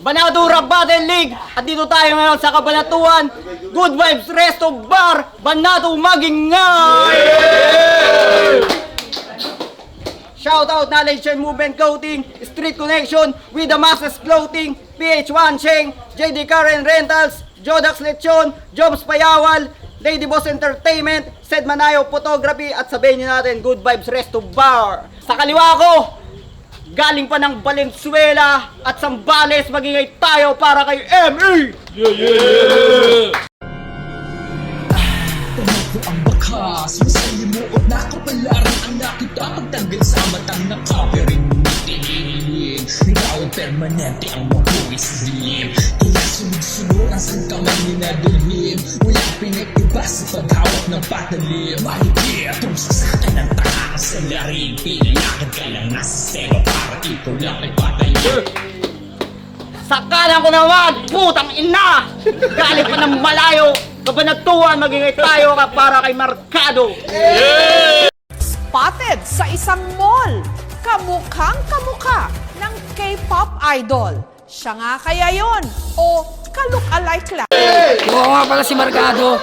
Banadura Battle League. At dito tayo ngayon sa Kabanatuan Good Vibes Resto Bar, Banato Magingay! Shout out Knowledge and Movement Coating, Street Connection with the Masses Clothing, PH1 Cheng, JD Karen Rentals, Jodax Lechon, Jobs Payawal, Lady Boss Entertainment, Sed Manayo Photography, at sabihin nyo natin Good Vibes Resto Bar. Sa kaliwa ko, galing pa ng Valenzuela at Zambales, magingay tayo para kay ME! Tumako ang bakas, masalimuot na kapalaran ang nakita pagtanggal sa matang nakapiring tinig. Ikaw ay permanente ang mabuhay sa dilim, kaya sunod-sunod ang sangkaman ninadulhim. Walang pinag-iba sa paghawak ng patalim. Mahigit kung sasakan ng taka sa laring, pinalakad ka lang nasa seba para ikaw lang ay patayin. Sa kanan ko naman, putang ina! Galing pa ng malayo, Kabanatuan, magingay tayo para kay Marcado! Spotted sa isang mall, kamukhang kamukha ng K-pop idol. Siya nga kaya yon o ka-look-alike lang? Oo nga pala si Marcado.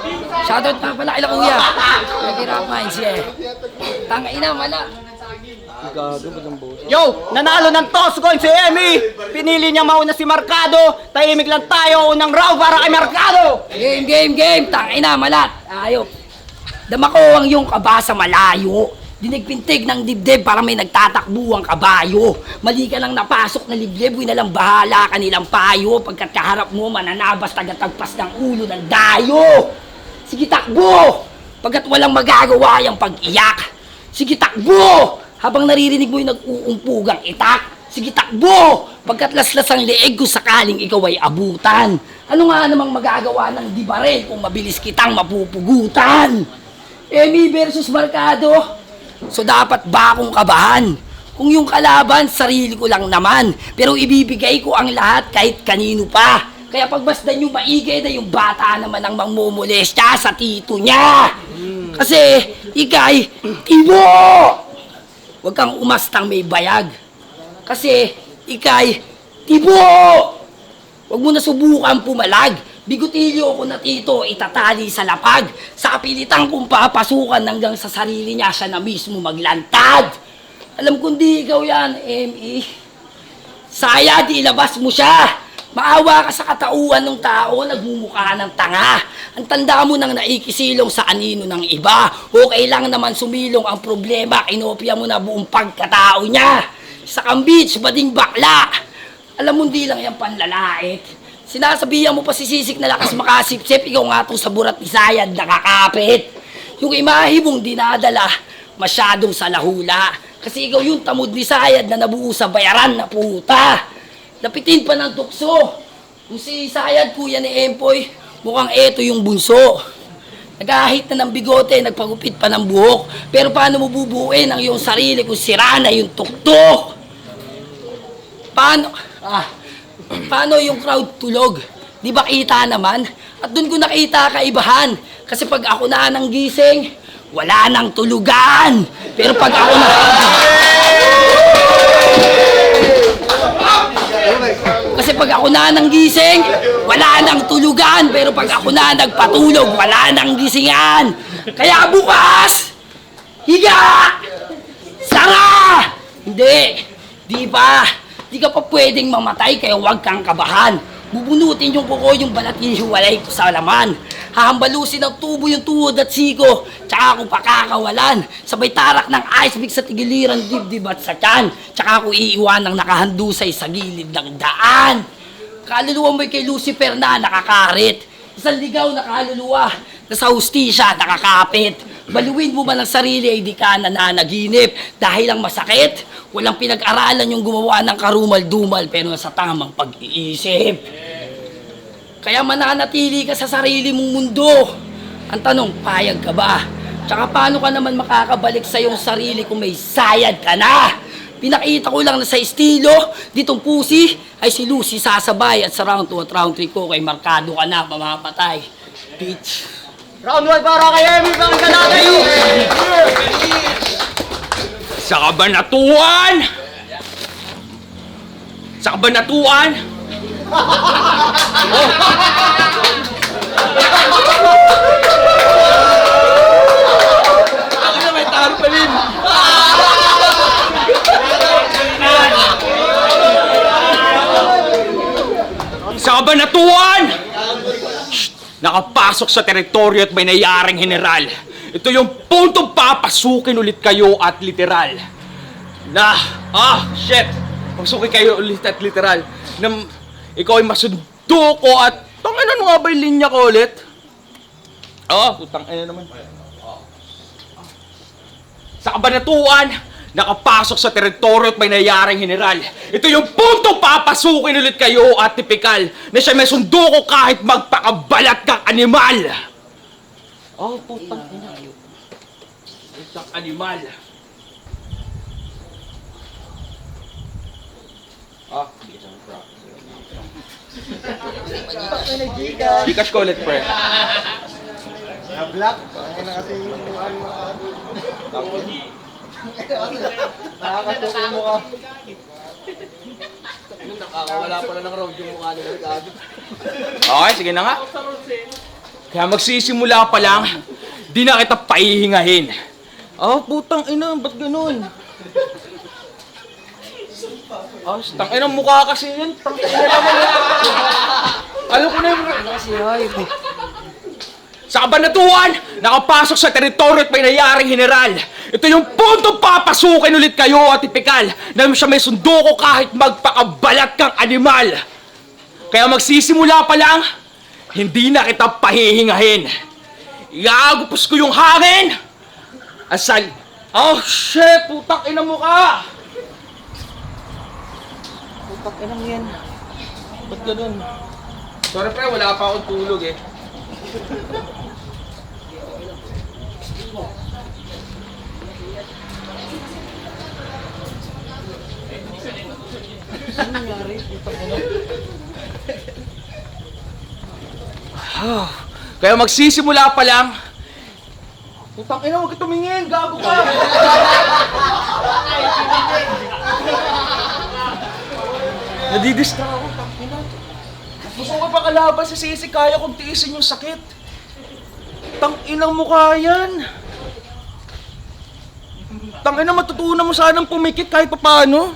Shoutout nga pala kila kuya. Nag-hirap siya eh. Tangina, wala. Yo! Nanalo ng toss coin si Emmy! Pinili niya mauna si Marcado. Tahimik lang tayo, unang round para kay Marcado! Game! Tangina, malat. Ayop. Dama ko ang iyong kaba sa malayo. Dinigpintig ng dibdib para may nagtatakbuhang kabayo. Mali ka lang napasok na liblib, winalang bahala kanilang payo. Pagkat kaharap mo, mananabas tagatagpas ng ulo ng dayo. Sige takbo! Pagkat walang magagawa yung pag-iyak. Sige takbo! Habang naririnig mo yung nag-uumpugang itak. Sige takbo! Pagkat laslas ang leeg kung sakaling ikaw ay abutan. Ano nga namang magagawa ng di baril kung mabilis kitang mapupugutan? Emmy versus Marcado. So dapat ba akong kabahan? Kung yung kalaban, sarili ko lang naman. Pero ibibigay ko ang lahat kahit kanino pa. Kaya pagbasdan nyo maigay na yung bata naman ang mangmumulestya sa tito niya. Kasi ikay, tibo! Huwag kang umastang may bayag. Kasi ikay, tibo! Huwag mo na subukan pumalag. Bigotilyo ko na tito, itatali sa lapag. Sa kapilitan kong papasukan hanggang sa sarili niya siya na mismo maglantad. Alam kong di ikaw yan, M.E. Saya, di ilabas mo siya. Maawa ka sa katauhan ng tao, nagmumukha ng tanga. Ang tanda mo nang naikisilong sa anino ng iba. Okay lang naman sumilong ang problema, kinopya mo na buong pagkatao niya. Sa Cambridge, bading bakla. Alam mo, di lang yan panlalait. Sinasabihan mo pa si Sisik na lakas makasipsip, ikaw nga itong sa burat ni Sayad nakakapit. Yung imahe mong dinadala, masyadong sa lahula. Kasi ikaw yung tamod ni Sayad na nabuo sa bayaran na puta. Lapitin pa ng tukso. Kung si Sayad, kuya ni Empoy, mukhang eto yung bunso. Nagahit na ng bigote, nagpagupit pa ng buhok. Pero paano mo bubuuin ang iyong sarili kung sira na yung tuktok? Paano yung crowd tulog? Di ba kita naman? At dun ko nakita kaibahan. Kasi pag ako na nang gising, wala nang tulugan. Pero pag ako na... Kasi pag ako na nang gising, wala nang tulugan. Pero pag ako na nagpatulog, wala nang gisingan. Kaya bukas, higa! Sara! Hindi, di ba? Di ka pa pwedeng mamatay kaya huwag kang kabahan. Bubunutin yung kuko yung balat hihiwalay ko sa laman. Hahambalusin ng tubo yung tuhod at siko. Tsaka ako pakakawalan. Sabay tarak ng ice pick sa tigiliran dibdib at sa tiyan. Tsaka ako iiwan ng nakahandusay sa gilid ng daan. Kaluluwa mo'y kay Lucifer na nakakarit. Isang ligaw na kaluluwa na sa hustisya nakakapit. Baluin mo man ang sarili ay di ka nananaginip. Dahil ang masakit, walang pinag-aralan yung gumawa ng karumal-dumal pero sa tamang pag-iisip. Kaya mananatili ka sa sarili mong mundo. Ang tanong, payag ka ba? Tsaka paano ka naman makakabalik sa iyong sarili kung may sayad ka na? Pinakita ko lang na sa estilo, ditong pusi ay si Lucy sasabay at sa round 2 at round 3 ko kay Marcado ka na, mamapatay. Bitch. Round 1 para kay Emmy, pakinggan natin yung... Sa Kabanatuan! Sa Kabanatuan, Sa kabanatuan! Shh! Nakapasok sa teritoryo at may nayaring general. Ito yung puntong papasukin ulit kayo at literal. Shit! Pasukin kayo ulit at literal. Na ikaw ay masundo ko at tangina nga ba yung linya ko ulit? Tangina naman. Sa kabanatuan, nakapasok sa teritoryo at may nayaring general. Ito yung puntong papasukin ulit kayo at tipikal na siya may sundo ko kahit magpakabalat kang animal. Putang ina. Putang animal. Gcash ko ulit, pre. Black, na kasi yung nakakatukin mo ka. Nakakawala pala ng road yung mukha nila Ricardo. Okay, sige na nga. Kaya magsisimula pa lang, di na kita paihingahin. Putang ina, ba't ganun? Tang ina mukha kasi yan. Tang ina naman yan. Alam ko na yung... Sa kabanatuan, nakapasok sa teritoryo at may nayaring general. Ito yung puntong papasukin ulit kayo at tipikal na siya may sundo ko kahit magpakabalat kang animal. Kaya magsisimula pa lang, hindi na kita pahihingahin. Iagupos ko yung hangin. Asal... shit! Putak ina mo ka! Putak ina mo yan. Ba't ganun? Sorry pre, wala pa akong tulog eh. Kaya magsisimula pa lang. Putang ina, huwag ka tumingin, gago ka. Nadidistract ako, tangina. Gusto ko pa kalaban sa sisi, kaya kong tiisin yung sakit. Tanginang mukha yan. Tangina, matutunan mo sanang pumikit kahit papaano.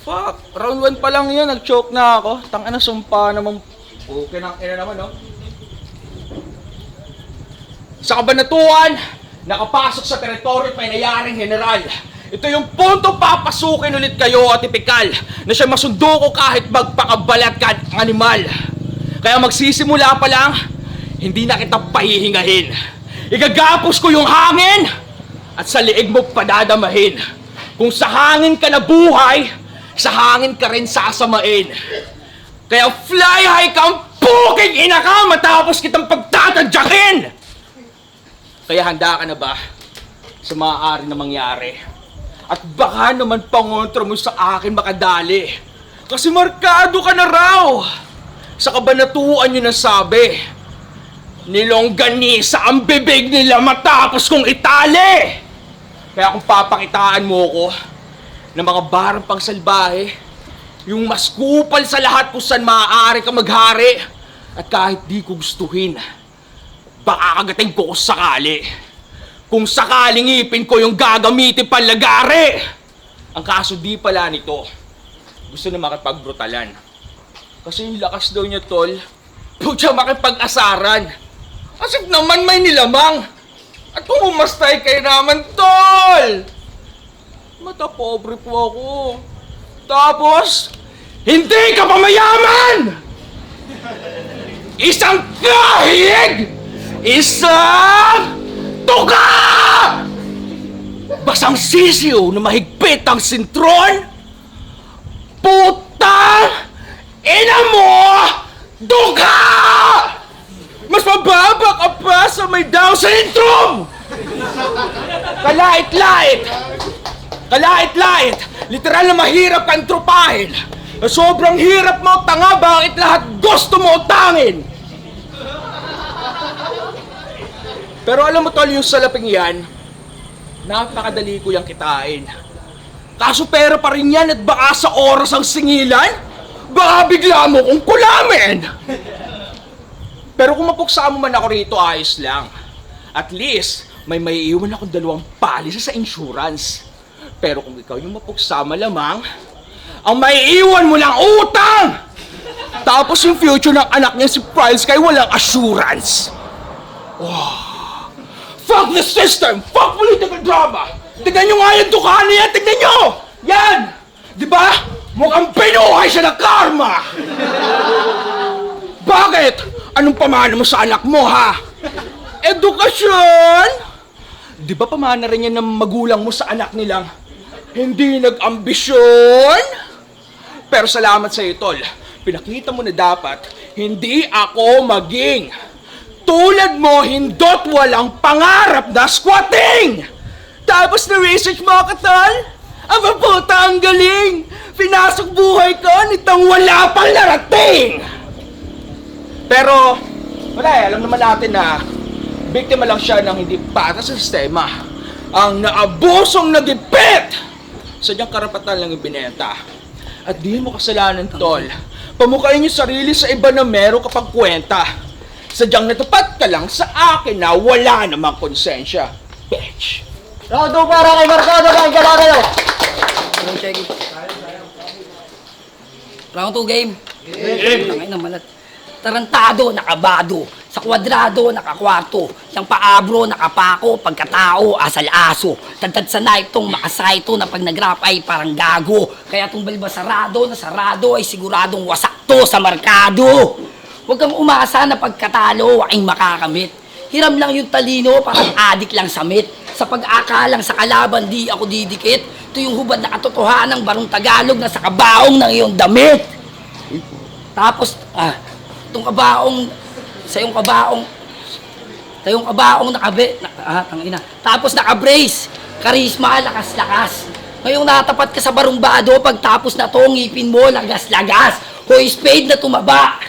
Fuck, round 1 pa lang yun, nag-choke na ako. Tangina, sumpa naman. Okay na, ina naman, no? Sa kabanatuan, nakapasok sa teritoryo at may nayaring general. Ito yung puntong papasukin ulit kayo at tipikal na siya masundo ko kahit magpakabalat ka ang animal. Kaya magsisimula pa lang, hindi na kita pahihingahin. Igagapos ko yung hangin at sa liig mo padadamahin. Kung sa hangin ka nabuhay, sa hangin ka rin sasamain. Kaya fly high kang puking ina ka matapos kitang pagtatadyakin! Kaya handa ka na ba sa maaari na mangyari? At baka naman pangontra mo sa akin makadali. Kasi markado ka na raw! Sa kabanatuan nyo nasabi, nilongganisa ang bibig nila matapos kong itali! Kaya kung papakitaan mo ko ng mga barang pang salbahe, yung mas kupal sa lahat kung saan maaari ka maghari, at kahit di ko gustuhin, baka kagating ko kung sakali. Kung sakaling ipin ko yung gagamitin panlagari. Ang kaso di pala nito, gusto na makipagbrutalan. Kasi yung lakas daw niya, tol, putya makipag-asaran. Asip naman may nilamang. At kung umastay kayo naman, tol! Mata pobre po ako. Tapos, hindi ka pa mayaman! Isang kahig! Isang tuka! Basang sisiw na mahigpit ang sintron? Putang ina mo! Duka! Mas mababa ka pa sa may Down syndrome! Kalait-lait! Kalait-lait! Literal na mahirap kang trupahin! Sobrang hirap mo, tanga, bakit lahat gusto mo utangin? Pero alam mo tol, yung salaping yan, napakadali ko yung kitain. Kaso pera pa rin yan at baka sa oras ang singilan, baka bigla mo kong kulamin. Pero kung mapuksa mo man ako rito, ayos lang. At least, may maiiwan akong 2 palisa sa insurance. Pero kung ikaw yung mapuksa, malamang, ang maiiwan mo lang utang! Tapos yung future ng anak niya si Price kay walang assurance. Wow. Fuck the system! Fuck political drama! Tignan nyo nga yung dukha niya! Tignan nyo! Yan! Di ba? Mukhang pinuhay siya ng karma! Bakit? Anong pamana mo sa anak mo, ha? Edukasyon! Di ba pamana rin yan ng magulang mo sa anak nilang hindi nag-ambisyon? Pero salamat sa iyo, tol. Pinakita mo na dapat hindi ako maging tulad mo, hindot walang pangarap na squatting! Tapos na-research mo ka, tol? Aba puta, ang galing! Pinasok buhay ko nitong wala pang narating! Pero, wala alam naman natin na biktima lang siya ng hindi patas sa sistema. Ang naabusong nagipit! Sadyang karapatan lang ibinenta. At di mo kasalanan, tol. Pamukain yung sarili sa iba na meron kapag kwenta. Sadyang natapat ka lang sa akin na wala namang konsensya. Bitch! Round 2 para kay Mercado, kain ka na kayo. Round 2 game. Tangay na malat. Tarantado, nakabado. Sa kwadrado, nakakwarto. Yang paabro, nakapako. Pagkatao, asal-aso. Tantad sa night tong makasayto na pag nag-rap ay parang gago. Kaya tong balba sarado na sarado ay siguradong wasak to sa markado. Huwag kang umasa na pagkatalo, aking makakamit. Hiram lang yung talino, parang adik lang sa mit. Sa pag-akalang sa kalaban, di ako didikit. Ito yung hubad na katotohanan ng barong Tagalog na sa kabaong ng iyong damit. Tapos, itong kabaong, sa iyong kabaong tangina. Tapos naka-brace, karisma, lakas-lakas. Ngayong natapat ka sa barumbado, pagtapos na to, ngipin mo, lagas-lagas. Hoy, spade na tumaba.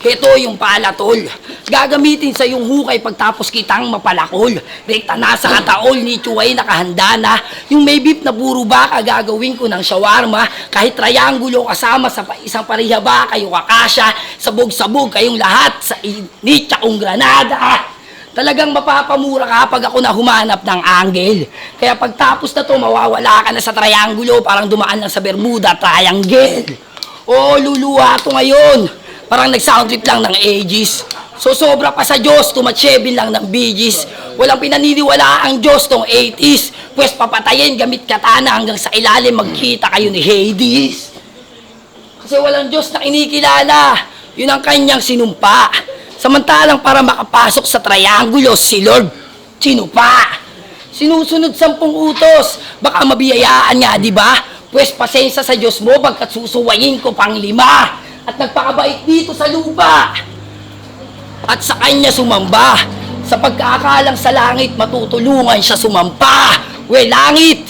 Ito yung pala, tol. Gagamitin sa yung hukay pagtapos kitang mapalakol. Rekta na sa kataol ni Chuay nakahanda na. Yung may beef na puro baka gagawin ko ng shawarma. Kahit triangulo kasama sa isang pariha ba kayo kakasya. Sabog-sabog kayong lahat sa init akong granada. Talagang mapapamura ka pag ako na humanap ng angle. Kaya pagtapos na to, mawawala ka na sa triangulo. Parang dumaan lang sa Bermuda Triangle. Oo, luluha to ngayon. Parang nag-sound trip lang ng ages. So sobra pa sa Diyos, tumatsebin lang ng bigis. Walang pinaniniwala ang Diyos tong 80s. Pwes papatayin gamit katana hanggang sa ilalim magkita kayo ni Hades. Kasi walang Diyos na kinikilala. Yun ang kanyang sinumpa. Samantalang para makapasok sa triangulo, si Lord sinupa. Sinusunod 10 utos. Baka mabiyayaan nga, di ba? Pwes pasensya sa Diyos mo, bagkat susuwayin ko pang 5. At nagpakabait dito sa lupa. At sa kanya sumamba. Sa pagkakalang sa langit, matutulungan siya sumampa. Langit,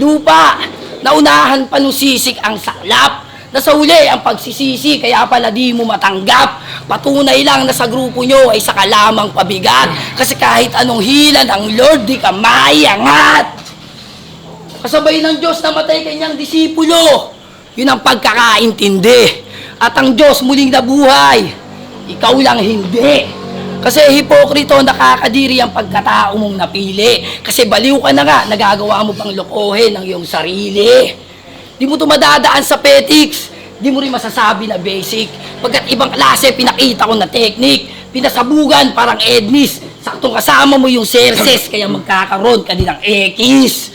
lupa, naunahan pa nung sisik ang saklap. Nasa uli ang pagsisisi, kaya pala di mo matanggap. Patunay lang na sa grupo nyo ay saka lamang pabigat. Kasi kahit anong hila ng Lord, di ka maiangat. Kasabay ng Diyos na matay kanyang disipulo. Yun ang pagkakaintindi. At ang Diyos muling nabuhay, ikaw lang hindi. Kasi hipokrito, nakakadiri ang pagkatao mong napili. Kasi baliw ka na nga, nagagawa mo pang lokohin ang iyong sarili. Di mo ito madadaan sa petics, di mo rin masasabi na basic. Pagkat ibang klase, pinakita ko na technique. Pinasabugan, parang Ednis. Saktong kasama mo yung Cerces, kaya magkakaroon ka din ng X.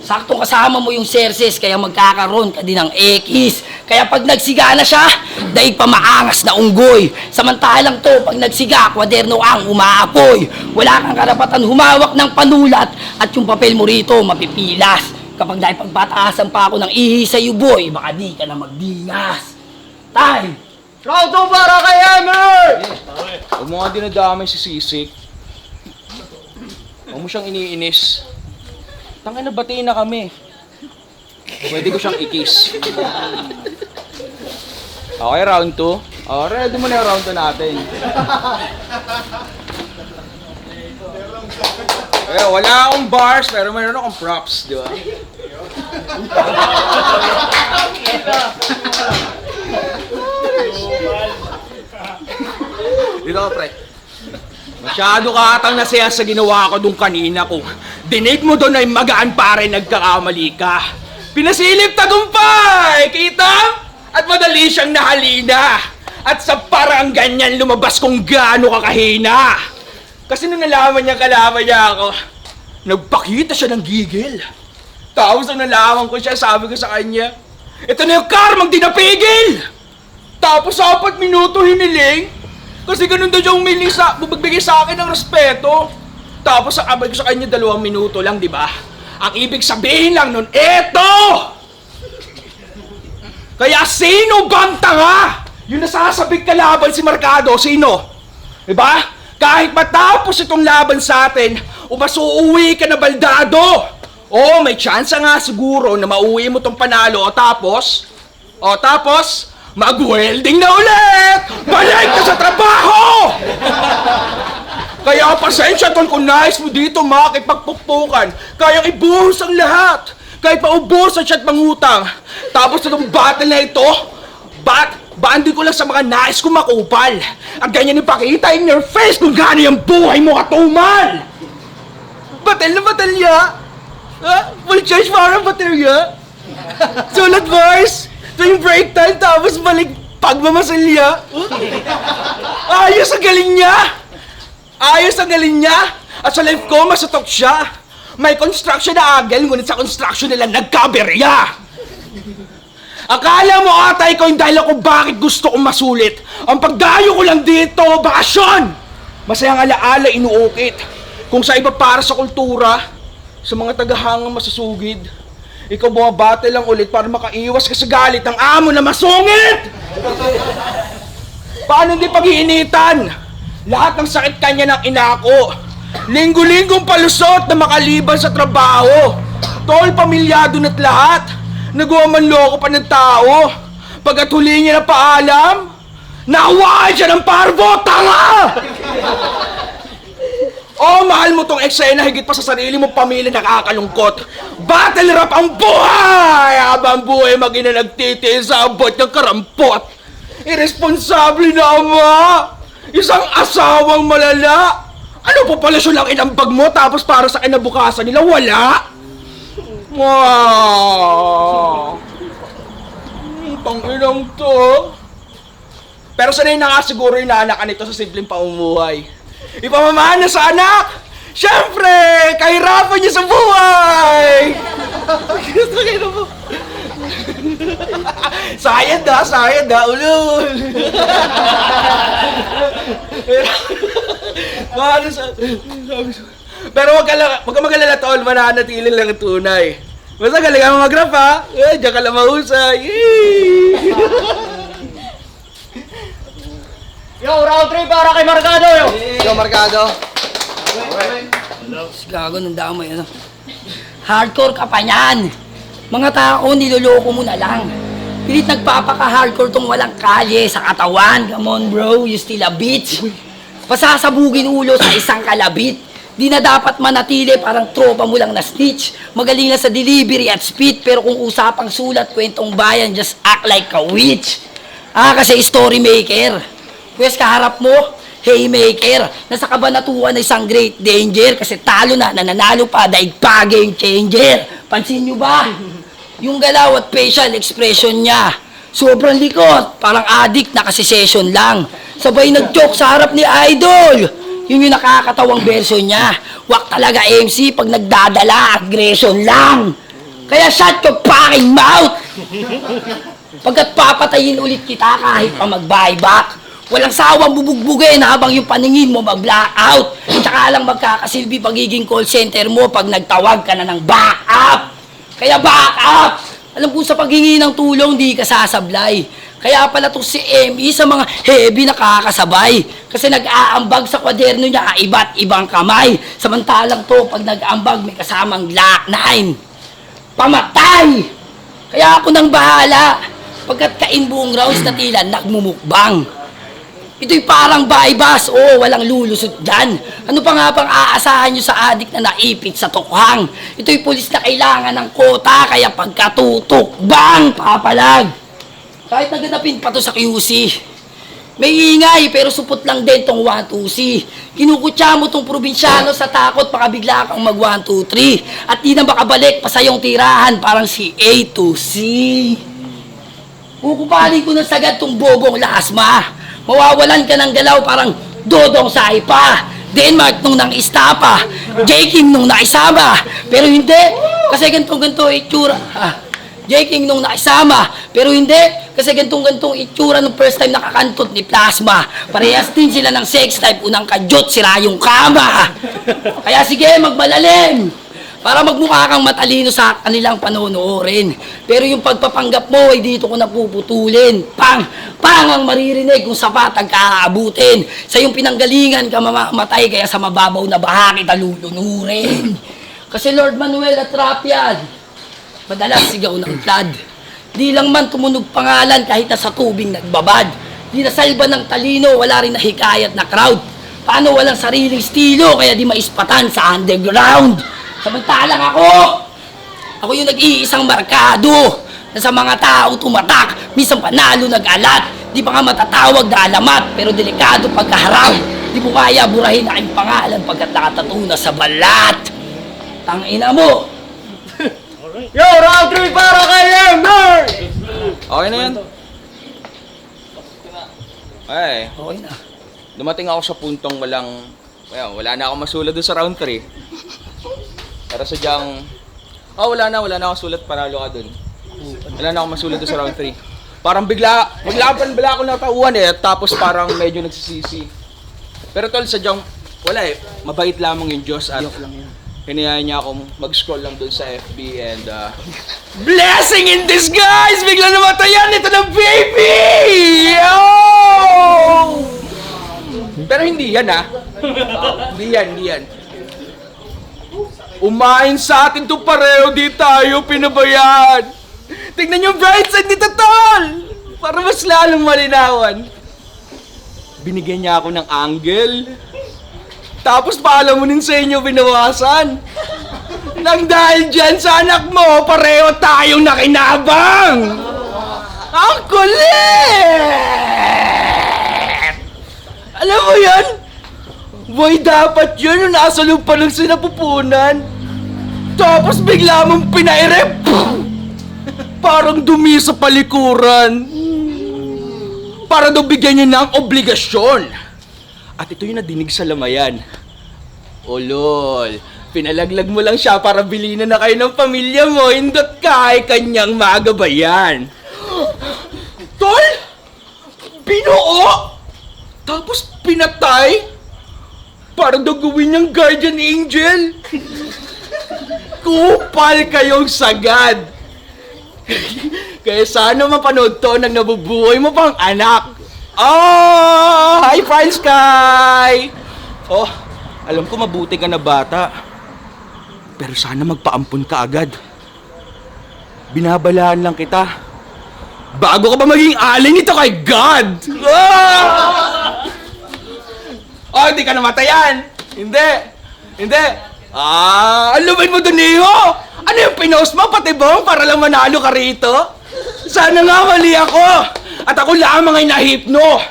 Saktong kasama mo yung Cerces, kaya magkakaroon ka din ng X. Kaya pag nagsiga na siya, daig pa maangas na unggoy. Samantalang to, pag nagsiga, kwaderno ang umaapoy. Wala kang karapatan humawak ng panulat at yung papel mo rito mapipilas. Kapag dahil pagpataasan pa ako ng ihi sa boy, baka di ka na magdinas. Time! Round 2 para kay Emer! Huwag mo nga dinadamay si Sisik. Huwag mo siyang iniinis. Tangin na batiin na kami. Pwede ko siyang ikis. Okay, round 2. Oh, ready mo na yung round 2 natin. Wala akong bars, pero mayroon akong props, di ba? Dito ka, pre. Masyado ka atang nasaya sa ginawa ko nung kanina ko. Dinig mo doon ay magaan pare, nagkakamali ka. Pinasilip tagumpay! Kita? At madali siyang nahalina. At sa parang ganyan lumabas kung gaano kakahina. Kasi nung nalaman niya kalaban niya ako, nagpakita siya ng gigil. Tapos nung nalaman ko siya, sabi ko sa kanya, ito na yung karmang di napigil! Tapos 4 minuto hiniling, kasi ganun daw yung bumagbigay sa akin ng respeto. Tapos sabi ko sa kanya 2 minuto lang, di ba? Ang ibig sabihin lang nun, eto! Kaya sino bang tanga? Yung nasasabik kalaban si Mercado, sino? Diba? Kahit matapos itong laban sa atin, umasuuwi ka na baldado. Oo, may chance nga siguro na mauwi mo tong panalo o tapos, mag-welding na ulit! Balik ka sa trabaho! Kaya pasensya tol kung nais mo dito makipagpukpukan. Kayang ibuhos ang lahat. Kahit paubusan siya at mangutang. Tapos itong battle na ito, baandi ko lang sa mga nais ko makupal. At ganyan ipakita in your face kung gaano yung buhay mo katumal. Batal na batalya. Full charge para baterya. Sulat bars. Tuwing break time tapos balik pagmamasalya. Ayos ang galing niya. Ayos ang galing niya. At sa life ko, masutok siya. May construction na agel, ngunit sa construction nila nagkaberya. Akala mo ata ikaw yung dahilan kung bakit gusto kong masulit. Ang pagdayo ko lang dito, bakasyon! Masayang alaala inuukit. Kung sa iba para sa kultura, sa mga tagahangang masusugid, ikaw bumabate lang ulit para makaiwas ka sa galit ng amo na masungit! Paano hindi pag-iinitan? Lahat ng sakit kanya ng inako. Linggo-linggong palusot na makaliban sa trabaho. Tol, pamilyado na't lahat. Nagawa man loko pa ng tao. Pagkat huli niya na paalam, nahawakan siya ng parvo, tanga! Oh, mahal mo tong eksena higit pa sa sarili mo pamilya nakakalungkot. Battle rap ang buhay! Habang buhay mag-ina nagtitiis sa abot ng karampot. Irresponsable na ama! Isang asawang malala! Ano populasyon lang inambag mo tapos para sa kinabukasan nila wala? Wow! Panginang to. Pero sanay na nga siguro yung naanakan nito sa simpleng pamumuhay. Ipamamana sa anak! Siyempre! Kahirapan niya sa buhay! Gusto kayo na po. Sayad na, ulul! Pero wag ka magalala tol, mananatili lang ang tunay. Basta galing ka mag-rap ha? Diyan ka lang mahusay. Yo, round 3 para kay Mercado, yo! Yo, Mercado. Gago ng damay, ano? Hardcore ka pa niyan. Mga tao, niloloko mo na lang. Pilit nagpapaka-hardcore tong walang kalye sa katawan. Come on bro, you still a bitch. Pasasabugin ulo sa isang kalabit. Di na dapat manatili, parang tropa mo lang na snitch. Magaling na sa delivery at speed, pero kung usapang sulat, kwentong bayan, just act like a witch. Kasi story maker. Pwes kaharap mo, haymaker. Nasa kabanatuan na isang great danger, kasi talo na, nananalo pa, daig pa game changer. Pansin nyo ba? Yung galaw at facial expression niya, sobrang likot, parang addict na kasi session lang. Sabay nag-joke sa harap ni Idol. Yun yung nakakatawang version niya. Wak talaga MC pag nagdadala, aggression lang. Kaya shut your fucking mouth! Pagkat papatayin ulit kita kahit pa mag-buyback. Walang sawang bubugbugin habang yung paningin mo mag-blackout. Tsaka lang magkakasilbi pagiging call center mo pag nagtawag ka na ng back up. Kaya back up! Alam ko sa paghingi ng tulong, di ka sasablay. Kaya pala to si ME sa mga heavy nakakasabay. Kasi nag-aambag sa kwaderno niya iba't ibang kamay. Samantalang to, pag nag-aambag, may kasamang Glock 9. Pamatay! Kaya ako nang bahala. Pagkat kain buong rounds na tila nagmumukbang. Ito'y parang bypass. Oo, walang lulusot dyan. Ano pa nga bang aasahan nyo sa adik na naipit sa tukhang? Ito'y pulis na kailangan ng kota, kaya pagkatutok, bang! Papalag! Kahit naganapin pa to sa QC. May ingay, pero supot lang din tong 1-2-C. Kinukutya mo tong probinsyano sa takot, baka bigla kang mag 1-2-3. At di na makabalik pa sa iyong tirahan, parang si A to C. Kukupaling ko ng sagad tong bobong lasma. Mawawalan ka ng galaw parang Dodong Saipa, Denmark nung nang istapa, J. Kim nung naisama. Pero hindi, kasi gantong-ganto itsura. J. Kim nung naisama, pero hindi, kasi gantong-gantong itsura nung first time nakakantot ni Plasma. Parehas din sila ng sex type, unang kadyot, sira yung kama. Kaya sige, magmalalim. Para magmukha kang matalino sa kanilang panonoorin. Pero yung pagpapanggap mo ay dito ko napuputulin. Pang ang maririnig kung sapat ang kaaabutin. Sa yung pinanggalingan ka mamamatay, kaya sa mababaw na baha kita lulunurin. Kasi Lord Manuel Atrapian, madalas sigaw ng flood. Di lang man tumunog pangalan kahit na sa tubing nagbabad. Di nasalba ng talino, wala rin nahikayat na crowd. Paano walang sariling estilo, kaya di maispatan sa underground. Samantalang ako yung nag-iisang markado na sa mga tao tumatak, minsan panalo nag-alat, di pa nga matatawag na alamat, pero delikado pagkaharap. Di mo kaya burahin na aking pangalan pagkat nakatatuna sa balat. Tangina mo! Yo, round 3 para kay Ember! Okay na yan. Ay, Okay na. dumating ako sa puntong wala na akong masulat doon sa round 3. Pero sadyang, wala na akong sulat, panalo ka dun. Wala na akong masulat doon sa round 3. Parang bigla ako natauhan tapos parang medyo nagsisisi. Pero tol, sadyang, wala mabait lamang yung Diyos at hinayaan niya akong mag-scroll lang doon sa FB and blessing in disguise! Bigla namatayan! Ito na baby! Oh! Pero hindi yan Hindi yan. Umain sa atin to pareho, di tayo pinabayaan. Tignan yung bright side nito, tol! Para mas lalong malinawan. Binigyan niya ako ng angle. Tapos palamunin sa inyo binawasan. Nang dahil dyan sa anak mo, pareho tayong nakinabang! Ang kulit! Alam mo yan? Boy, dapat yun yung nasa loob pa ng sinapupunan. Tapos bigla mong pinairep. Parang dumi sa palikuran. Para daw bigyan niya ng obligasyon. At ito yung nadinig sa lamayan. O lol, pinalaglag mo lang siya para bilinan na kayo ng pamilya mo. Hindot ka ay kanyang magabayan. Tol! Binuo! Tapos pinatay? Parang daw gawin niyang guardian angel. Kupal kayong sagad. Kaya sana mapanood to nang nabubuhay mo pang anak. Hi, Prime Sky! Alam ko mabuti ka na bata. Pero sana magpaampun ka agad. Binabalaan lang kita. Bago ka pa maging alay nito kay God! Hindi ka namatayan! Hindi! Alumin mo dun, Iho! Ano yung pinost mo, pati bong, para lang manalo ka rito? Sana nga mali ako! At ako lamang ay nahipno!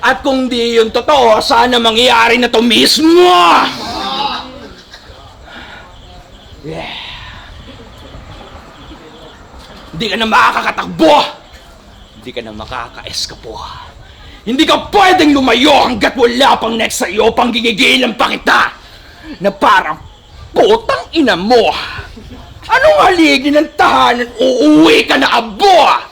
At kung di yung totoo, sana mangyayari na to mismo! Yeah. Hindi ka na makakatakbo! Hindi ka na makaka-eskapo! Hindi ka pwedeng lumayo hanggat wala pang next sa iyo, pang gigigilan pa kita! Na parang putang ina mo! Anong haligi ng tahanan, uuwi ka na abo!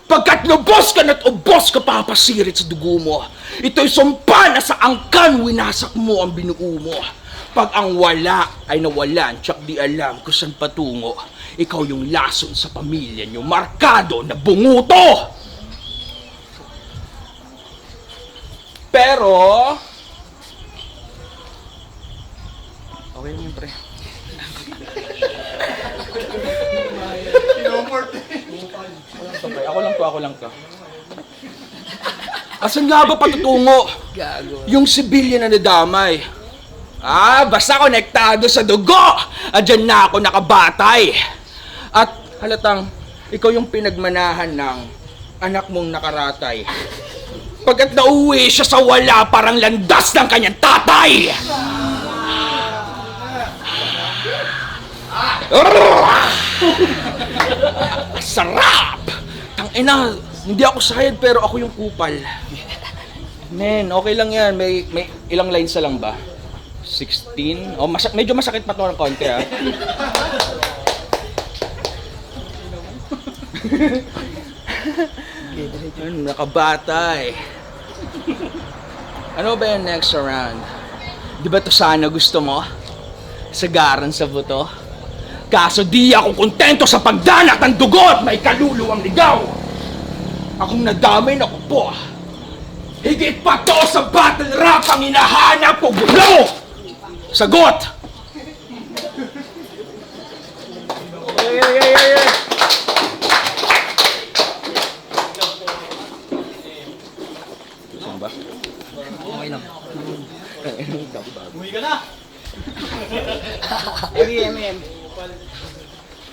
Pagkat lubos ka na't ubos ka papasirit sa dugo mo, ito'y sumpa na sa angkan winasak mo ang binuo mo. Pag ang wala ay nawalan, tsak di alam kung saan patungo, ikaw yung lason sa pamilya nyo, markado na bunguto! Pero... okay lang yun, pre. Ako lang to. Asan nga ba patutungo? Yung civilian na nadamay. Basta konektado sa dugo! Andyan na ako nakabatay. At halatang, ikaw yung pinagmanahan ng anak mong nakaratay. Pagkat nauwi siya sa wala, parang landas ng kanyang tatay! Sarap! Tangina, hindi ako sayad pero ako yung kupal. Men, okay lang yan. May ilang lines na lang ba? 16? Medyo masakit pa to ng konti, ha? Nakabatay. Ano ba yung next round? Di ba to sana gusto mo? Sagaran sa buto? Kaso di ako kontento sa pagdanak ng dugot! May kaluluwang ligaw! Akong nadamay na kupo. Higit pa to sa battle rap ang hinahanap ko gulo! Sagot! Saan ba? Okay lang.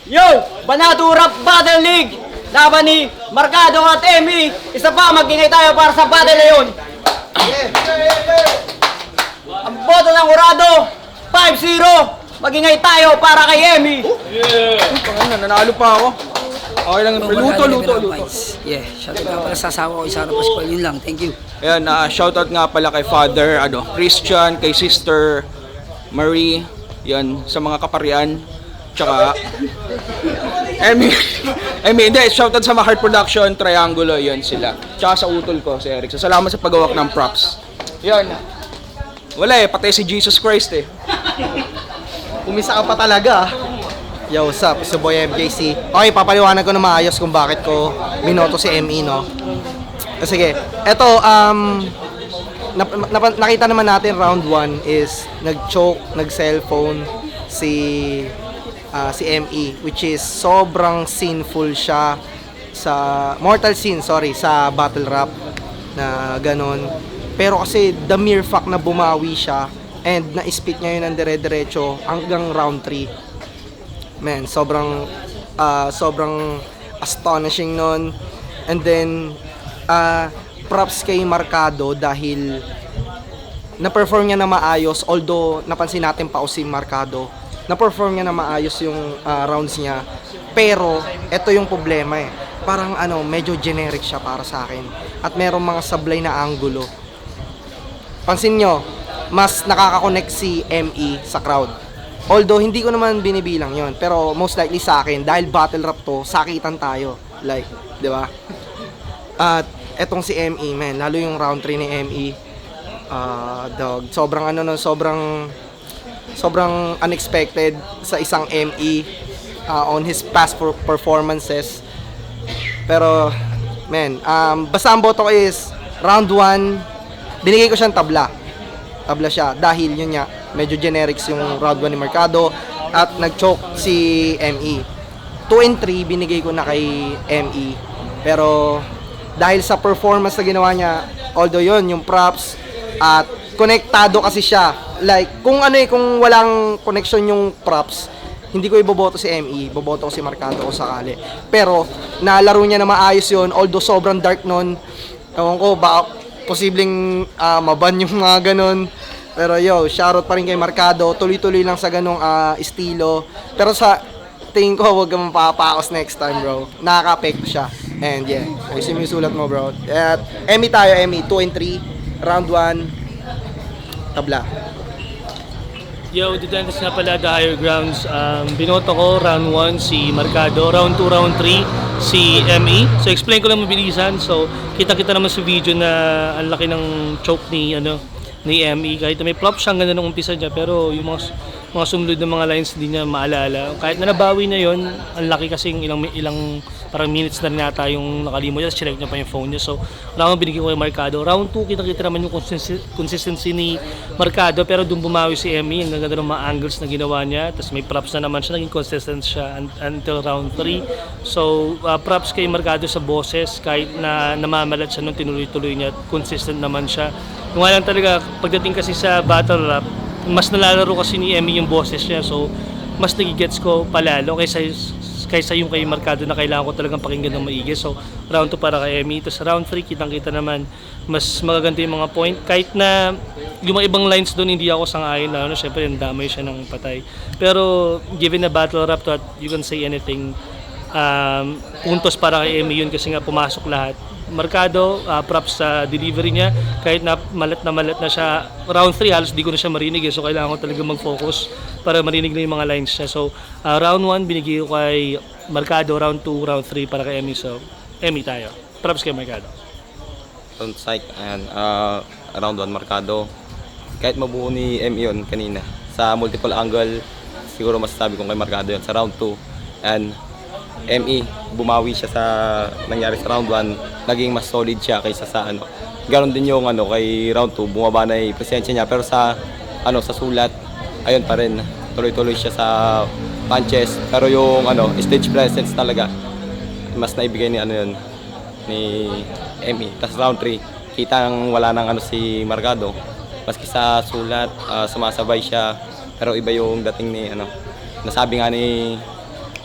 Yo! Banado Rap Battle League! Laban ni Marcado at Emmy. Isa pa, magingay tayo para sa battle na yun. Ang boto ng Urado, 5-0. Magingay tayo para kay Emmy. Nanalo pa ako. Okay lang. Luto. Yeah, shoutout nga pala sa asawa ko, Isara Pascual. Yun lang, thank you. Ayan, shoutout nga pala kay Father Christian, kay Sister Marie, yan, sa mga kaparian. Tsaka, hindi, shoutout sa mga Heart Production, Triangulo, yan sila. Tsaka sa utol ko, si Eric. So, salamat sa paggawak ng props. Yan. Wala patay si Jesus Christ Umisa ka pa talaga. Yo, what's up? It's your boy MJC. Okay, papaliwanag ko na maayos kung bakit ko binoto si ME, no? Sige, eto, nakita naman natin round 1 is nag-choke, nag-cellphone si ME, which is sobrang sinful siya sa mortal sin, sa battle rap na ganon. Pero kasi the mere fact na bumawi siya and na-spit niya yun ng dire-diretso hanggang round 3. Man, sobrang astonishing nun. And then props kay Marcado dahil na-perform niya na maayos, although napansin natin pa si Marcado, na-perform niya na maayos yung rounds niya. Pero ito yung problema parang medyo generic siya para sa akin. At merong mga sablay na angulo. Pansin nyo, mas nakaka-connect si ME sa crowd. Although hindi ko naman binibilang yon, pero most likely sa akin dahil battle rap to, sakitan tayo. Like, 'di ba? At etong si ME, man, lalo yung round 3 ni ME. Dog, sobrang unexpected sa isang ME on his past performances. Pero man, basta ang boto ko is round 1, binigay ko siyang tabla siya dahil yun nga medyo generics yung round 1 ni Marcado at nag-choke si ME. 2 and 3 binigay ko na kay ME, pero dahil sa performance na ginawa niya, although yun yung props at konektado kasi siya, like kung walang connection yung props, hindi ko iboboto si ME, boboto ko si Marcado o sakali. Pero nalaro niya na maayos yun, although sobrang dark nun. Ewan ko, baka posibleng maban yung mga ganun. Pero shoutout pa rin kay Marcado. Tuloy-tuloy lang sa ganung estilo. Pero sa tingin ko, huwag kang mapapaos next time, bro. Nakaka-apekto siya. And yeah, ayusin mo yung sulat mo, bro. At ME tayo, ME. 2 and 3. Round 1. Tabla. Yo, Dudantes nga pala, The Higher Grounds. Binoto ko, round 1 si Marcado, round 2, round 3 si ME. So, explain ko lang mabilisan. So, kita-kita naman sa video na ang laki ng choke ni ME. Kahit may props siya, ang ganda ng umpisa niya. Pero yung mga mga sumunod na mga lines hindi niya maalala. Kahit na nabawi na yon, ang laki kasing ilang parang minutes na rin nata yung nakalimot niya, check niya pa yung phone niya. So, round 1 binigyan ko kay Marcado. Round 2, kita naman yung consistency ni Marcado, pero doon bumawi si Emmy. Ang ganda ng mga angles na ginawa niya. Tapos may props na naman siya, naging consistent siya until round 3. So, props kay Marcado sa boses, kahit na namamalat siya nung tinuloy-tuloy niya, consistent naman siya. Kung lang talaga, pagdating kasi sa battle rap, mas nalalaro kasi ni Emmy yung boses niya. So, mas nagigets ko palalo kaysa yung kay Marcado na kailangan ko talagang pakinggan ng maigi. So, round 2 para kay Emmy. Tapos round 3, kitang-kita naman, mas magaganda yung mga point. Kahit na yung mga ibang lines doon, hindi ako sang-ayon na, syempre, damay siya ng patay. Pero, given na battle rap to, you can say anything. Puntos para kay Emmy yun kasi nga pumasok lahat. Marcado, props sa delivery niya. Kahit na malat na siya, round 3 halos di ko na siya marinig so kailangan ko talaga mag-focus para marinig na yung mga lines niya. So, round 1 binigay ko kay Marcado, round 2, round 3 para kay Emmy. So, Emmy tayo. Props kay Marcado. Round psych, ayan, round 1 Marcado. Kahit mabuo ni Emmy yun kanina, sa multiple angle, siguro masasabi kong kay Marcado yun. Sa round 2, and Emmy, bumawi siya sa nangyari sa round 1, naging mas solid siya kaysa sa ano. Ganon din yung kay round 2, bumaba na yung presensya niya, pero sa sa sulat, ayun pa rin, tuloy-tuloy siya sa punches, pero yung stage presence talaga mas naibigay ni ni Emmy. Tapos round 3, kitang wala nang si Marcado, maski sa sulat, sumasabay siya, pero iba yung dating ni nasabi nga ni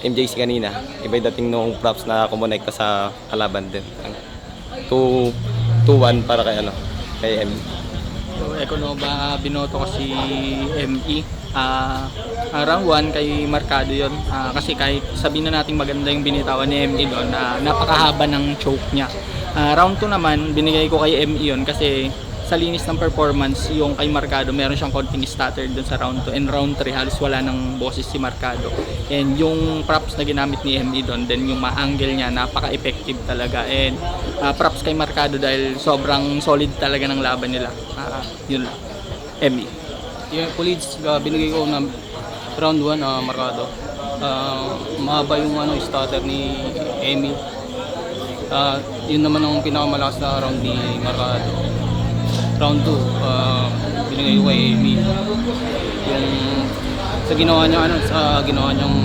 MJC kanina, iba yung dating nung props na kumonekta sa kalaban din. 2-1 para kay Emmy. So, Econova, binoto ko si ME. Round 1 kay Marcado yun. Kasi kahit sabihin na natin maganda yung binitawan ni ME doon, napakahaba ng choke niya. Round 2 naman, binigay ko kay ME yun kasi sa linis ng performance, yung kay Marcado, meron siyang konting stutter dun sa round 2. And round 3, halos wala ng boses si Marcado. And yung props na ginamit ni ME doon, then yung ma-angle niya, napaka-effective talaga. And props kay Marcado dahil sobrang solid talaga ng laban nila. Yun lang. ME. Yung police, binigay ko na round 1, Marcado. Mahaba yung stutter ni Emmy. Yun naman ang pinakamalakas na round ni Marcado. Round 2, binigay ko kay Emmy. Yung sa ginawa niya niyang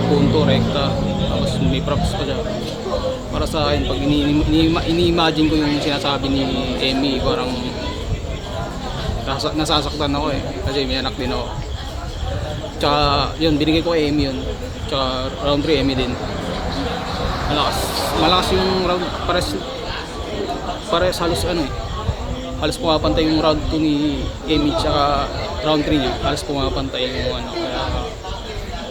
punto rekta, tapos may props pa siya. Para sa akin, pag ini-imagine ko yung sinasabi ni Emmy, parang nasasaktan ako kasi may anak din ako. Tsaka yun, binigay ko kay Emmy yun. Tsaka round 3, Emmy din. Malakas yung round, pares halos halos pumapantay yung round 2 ni Emmy tsaka round 3 niya, halos pumapantay yung kaya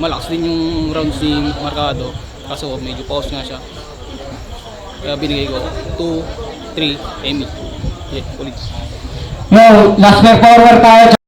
malakas din yung rounds ni Marcado kaso medyo pause nga siya, kaya binigay ko 2-3 Emmy. Yeah, ulit. Yo, last performer tayo.